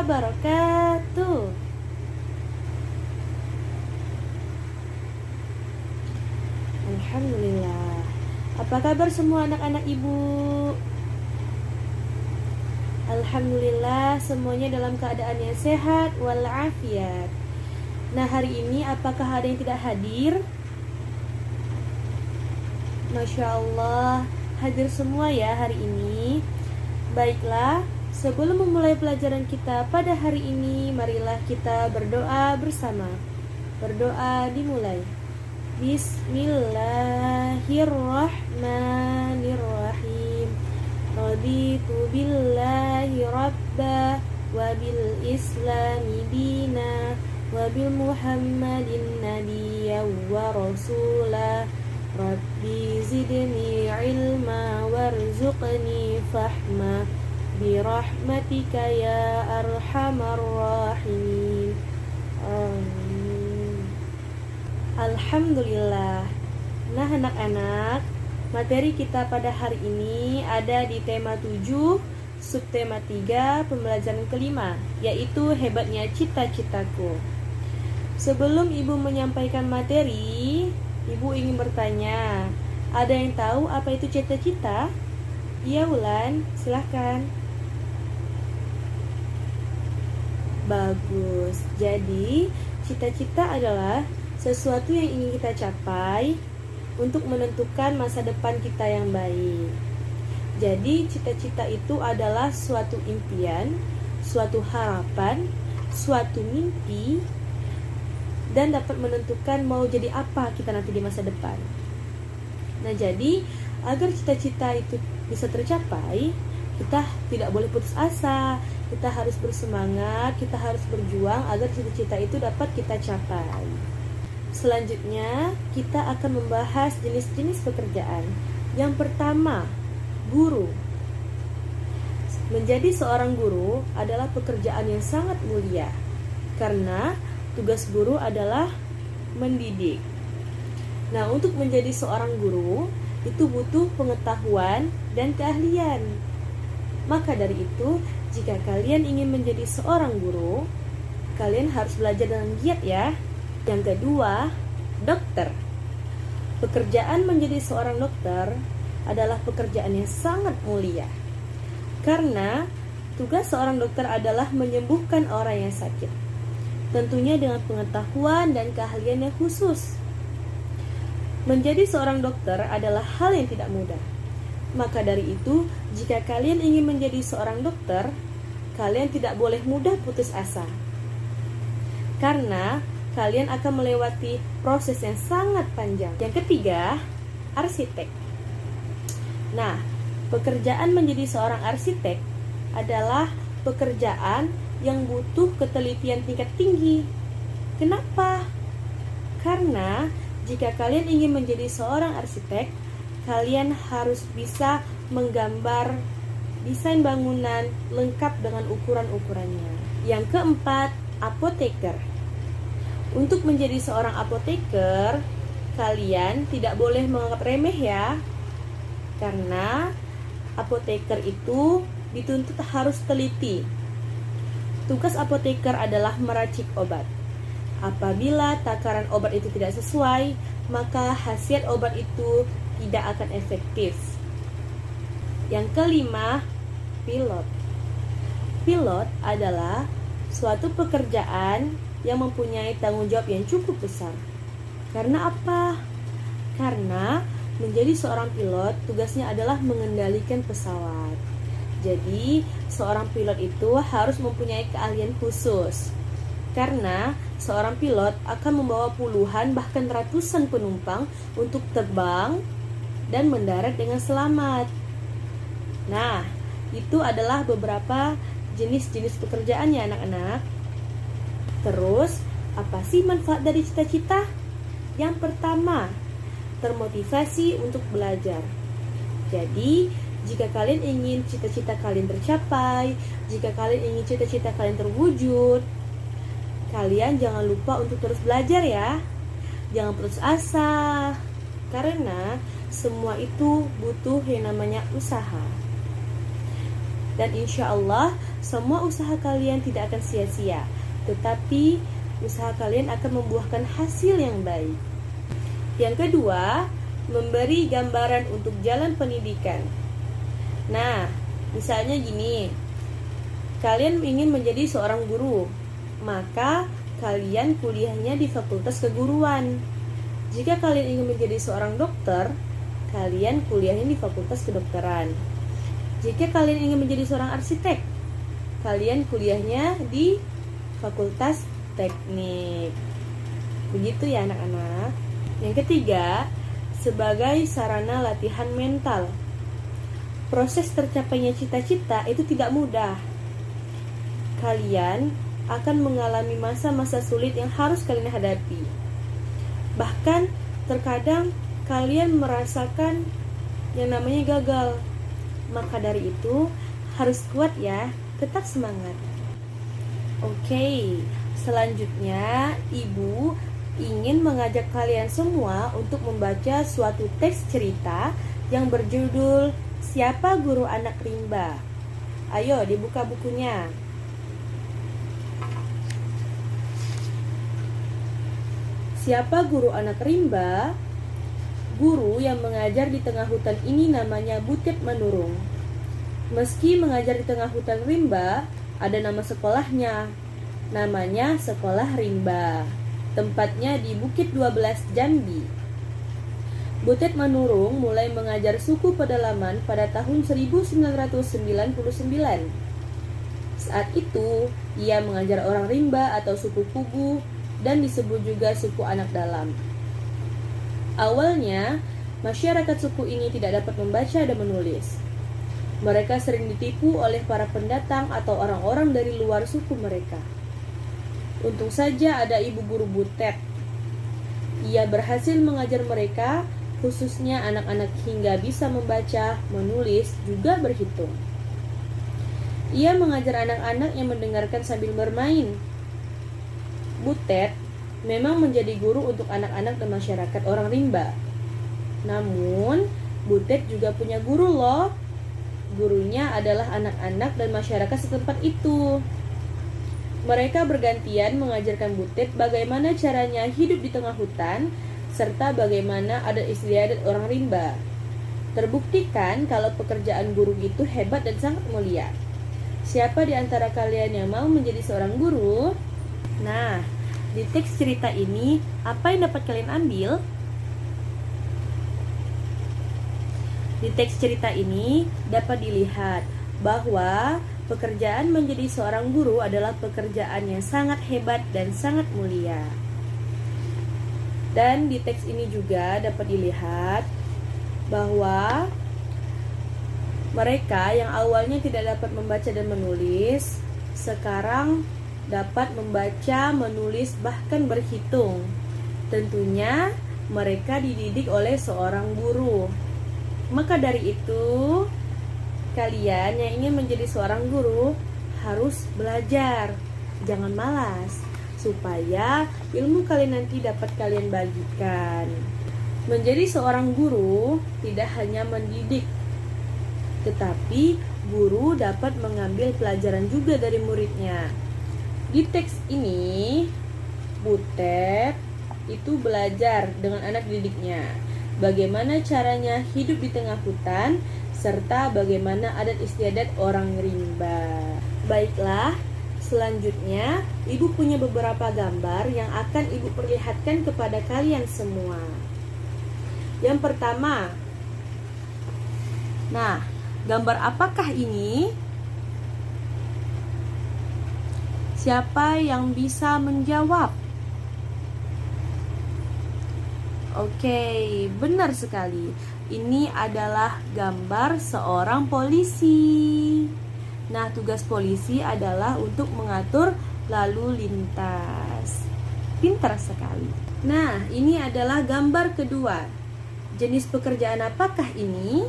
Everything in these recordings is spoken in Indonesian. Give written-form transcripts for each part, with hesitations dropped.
wabarakatuh. Alhamdulillah. Apa kabar semua anak-anak ibu? Alhamdulillah semuanya dalam keadaan yang sehat walafiat. Nah, hari ini apakah ada yang tidak hadir? Masya Allah, hadir semua ya hari ini. Baiklah, sebelum memulai pelajaran kita pada hari ini, marilah kita berdoa bersama. Berdoa dimulai. Bismillahirrahmanirrahim. Raditu billahi rabba wa bil islami dina wa bil muhammadin nabiyya wa rasula. Rabbi zidni ilma warzuqni fahma birahmatika ya arhamar rahimin. Amin. Alhamdulillah. Nah anak-anak, materi kita pada hari ini ada di tema 7, subtema 3, pembelajaran kelima, yaitu hebatnya cita-citaku. Sebelum ibu menyampaikan materi, ibu ingin bertanya, ada yang tahu apa itu cita-cita? Iya Wulan, silahkan. Bagus. Jadi, cita-cita adalah sesuatu yang ingin kita capai untuk menentukan masa depan kita yang baik. Jadi, cita-cita itu adalah suatu impian, suatu harapan, suatu mimpi, dan dapat menentukan mau jadi apa kita nanti di masa depan. Nah, jadi agar cita-cita itu bisa tercapai, kita tidak boleh putus asa. Kita harus bersemangat, kita harus berjuang agar cita-cita itu dapat kita capai. Selanjutnya, kita akan membahas jenis-jenis pekerjaan. Yang pertama, guru. Menjadi seorang guru adalah pekerjaan yang sangat mulia, karena tugas guru adalah mendidik. Nah, untuk menjadi seorang guru itu butuh pengetahuan dan keahlian. Maka dari itu, jika kalian ingin menjadi seorang guru, kalian harus belajar dengan giat ya. Yang kedua, dokter. Pekerjaan menjadi seorang dokter adalah pekerjaan yang sangat mulia, karena tugas seorang dokter adalah menyembuhkan orang yang sakit, tentunya dengan pengetahuan dan keahlian yang khusus. Menjadi seorang dokter adalah hal yang tidak mudah. Maka dari itu, jika kalian ingin menjadi seorang dokter, kalian tidak boleh mudah putus asa, karena kalian akan melewati proses yang sangat panjang. Yang ketiga, arsitek. Nah, pekerjaan menjadi seorang arsitek adalah pekerjaan yang butuh ketelitian tingkat tinggi. Kenapa? Karena jika kalian ingin menjadi seorang arsitek, kalian harus bisa menggambar desain bangunan lengkap dengan ukuran-ukurannya. Yang keempat, apoteker. Untuk menjadi seorang apoteker, kalian tidak boleh menganggap remeh ya, karena apoteker itu dituntut harus teliti. Tugas apoteker adalah meracik obat. Apabila takaran obat itu tidak sesuai, maka khasiat obat itu tidak akan efektif. Yang kelima, pilot. Pilot adalah suatu pekerjaan yang mempunyai tanggung jawab yang cukup besar. Karena apa? Karena menjadi seorang pilot tugasnya adalah mengendalikan pesawat. Jadi, seorang pilot itu harus mempunyai keahlian khusus. Karena seorang pilot akan membawa puluhan bahkan ratusan penumpang untuk terbang dan mendarat dengan selamat. Nah, itu adalah beberapa jenis-jenis pekerjaannya anak-anak. Terus, apa sih manfaat dari cita-cita? Yang pertama, termotivasi untuk belajar. Jadi, jika kalian ingin cita-cita kalian tercapai, jika kalian ingin cita-cita kalian terwujud, kalian jangan lupa untuk terus belajar ya. Jangan putus asa, karena semua itu butuh yang namanya usaha. Dan insya Allah semua usaha kalian tidak akan sia-sia, tetapi usaha kalian akan membuahkan hasil yang baik. Yang kedua, memberi gambaran untuk jalan pendidikan. Nah, misalnya gini, kalian ingin menjadi seorang guru, maka kalian kuliahnya di fakultas keguruan. Jika kalian ingin menjadi seorang dokter, kalian kuliahnya di fakultas kedokteran. Jika kalian ingin menjadi seorang arsitek, kalian kuliahnya di fakultas teknik. Begitu ya anak-anak. Yang ketiga, sebagai sarana latihan mental. Proses tercapainya cita-cita itu tidak mudah. Kalian akan mengalami masa-masa sulit yang harus kalian hadapi. Bahkan terkadang kalian merasakan yang namanya gagal. Maka dari itu harus kuat ya, tetap semangat. Oke, selanjutnya Ibu ingin mengajak kalian semua untuk membaca suatu teks cerita yang berjudul Siapa Guru Anak Rimba. Ayo dibuka bukunya. Siapa Guru Anak Rimba? Guru yang mengajar di tengah hutan ini namanya Butet Manurung. Meski mengajar di tengah hutan rimba, ada nama sekolahnya. Namanya Sekolah Rimba. Tempatnya di Bukit 12 Jambi. Butet Manurung mulai mengajar suku pedalaman pada tahun 1999. Saat itu, ia mengajar orang rimba atau suku Kubu dan disebut juga suku anak dalam. Awalnya, masyarakat suku ini tidak dapat membaca dan menulis. Mereka sering ditipu oleh para pendatang atau orang-orang dari luar suku mereka. Untung saja ada ibu guru Butet. Ia berhasil mengajar mereka, khususnya anak-anak hingga bisa membaca, menulis, juga berhitung. Ia mengajar anak-anak yang mendengarkan sambil bermain. Butet memang menjadi guru untuk anak-anak dan masyarakat orang rimba. Namun, Butet juga punya guru loh. Gurunya adalah anak-anak dan masyarakat setempat itu. Mereka bergantian mengajarkan Butet bagaimana caranya hidup di tengah hutan, serta bagaimana adat istiadat orang rimba. Terbuktikan kalau pekerjaan guru itu hebat dan sangat mulia. Siapa di antara kalian yang mau menjadi seorang guru? Nah, di teks cerita ini, apa yang dapat kalian ambil? Di teks cerita ini dapat dilihat bahwa pekerjaan menjadi seorang guru adalah pekerjaan yang sangat hebat dan sangat mulia. Dan di teks ini juga dapat dilihat bahwa mereka yang awalnya tidak dapat membaca dan menulis, sekarang dapat membaca, menulis, bahkan berhitung. Tentunya mereka dididik oleh seorang guru. Maka dari itu, kalian yang ingin menjadi seorang guru harus belajar. Jangan malas, supaya ilmu kalian nanti dapat kalian bagikan. Menjadi seorang guru tidak hanya mendidik, tetapi guru dapat mengambil pelajaran juga dari muridnya. Di teks ini, Butet itu belajar dengan anak didiknya bagaimana caranya hidup di tengah hutan, serta bagaimana adat istiadat orang rimba. Baiklah, selanjutnya Ibu punya beberapa gambar yang akan Ibu perlihatkan kepada kalian semua. Yang pertama, nah, gambar apakah ini? Siapa yang bisa menjawab? Oke, benar sekali. Ini adalah gambar seorang polisi. Nah, tugas polisi adalah untuk mengatur lalu lintas. Pintar sekali. Nah, ini adalah gambar kedua. Jenis pekerjaan apakah ini?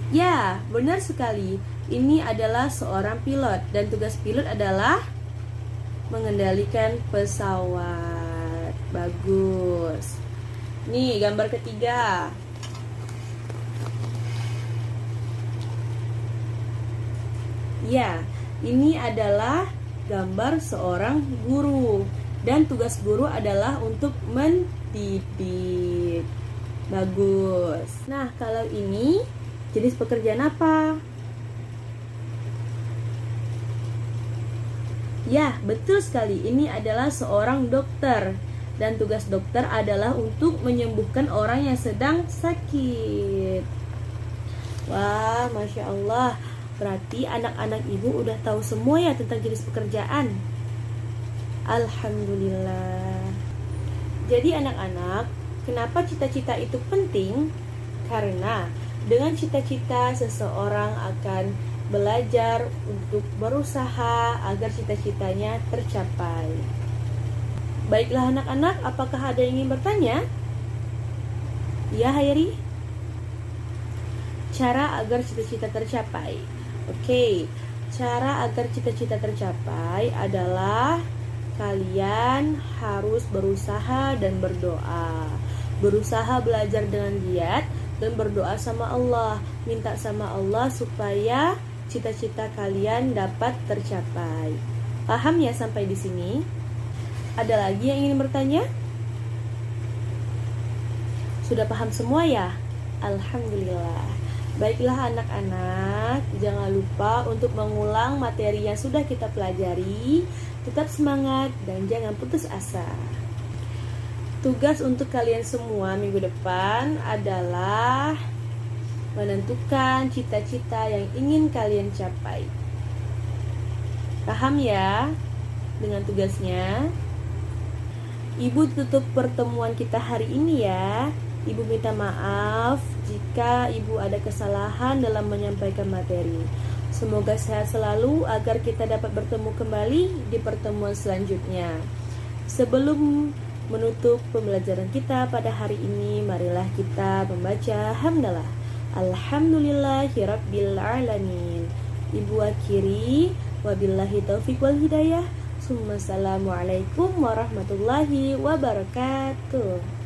Ya, benar sekali. Ini adalah seorang pilot dan tugas pilot adalah mengendalikan pesawat. Bagus. Nih, gambar ketiga. Ya, ini adalah gambar seorang guru. Dan tugas guru adalah untuk mendidik. Bagus. Nah, kalau ini jenis pekerjaan apa? Ya, betul sekali. Ini adalah seorang dokter. Dan tugas dokter adalah untuk menyembuhkan orang yang sedang sakit. Wah, Masya Allah. Berarti anak-anak ibu udah tahu semua ya tentang jenis pekerjaan. Alhamdulillah. Jadi anak-anak, kenapa cita-cita itu penting? Karena dengan cita-cita seseorang akan belajar untuk berusaha agar cita-citanya tercapai. Baiklah anak-anak, apakah ada yang ingin bertanya? Ya, Hayri? Cara agar cita-cita tercapai. Oke, cara agar cita-cita tercapai adalah kalian harus berusaha dan berdoa. Berusaha belajar dengan giat dan berdoa sama Allah, minta sama Allah supaya cita-cita kalian dapat tercapai. Paham ya sampai di sini? Ada lagi yang ingin bertanya? Sudah paham semua ya? Alhamdulillah. Baiklah anak-anak, jangan lupa untuk mengulang materi yang sudah kita pelajari. Tetap semangat dan jangan putus asa. Tugas untuk kalian semua minggu depan adalah menentukan cita-cita yang ingin kalian capai. Paham ya dengan tugasnya? Ibu tutup pertemuan kita hari ini ya. Ibu minta maaf jika ibu ada kesalahan dalam menyampaikan materi. Semoga sehat selalu agar kita dapat bertemu kembali di pertemuan selanjutnya. Sebelum menutup pembelajaran kita pada hari ini, marilah kita membaca hamdalah. Alhamdulillahirabbil alamin. Ibu akhiri, wabillahi taufiq wal hidayah. Assalamualaikum warahmatullahi wabarakatuh.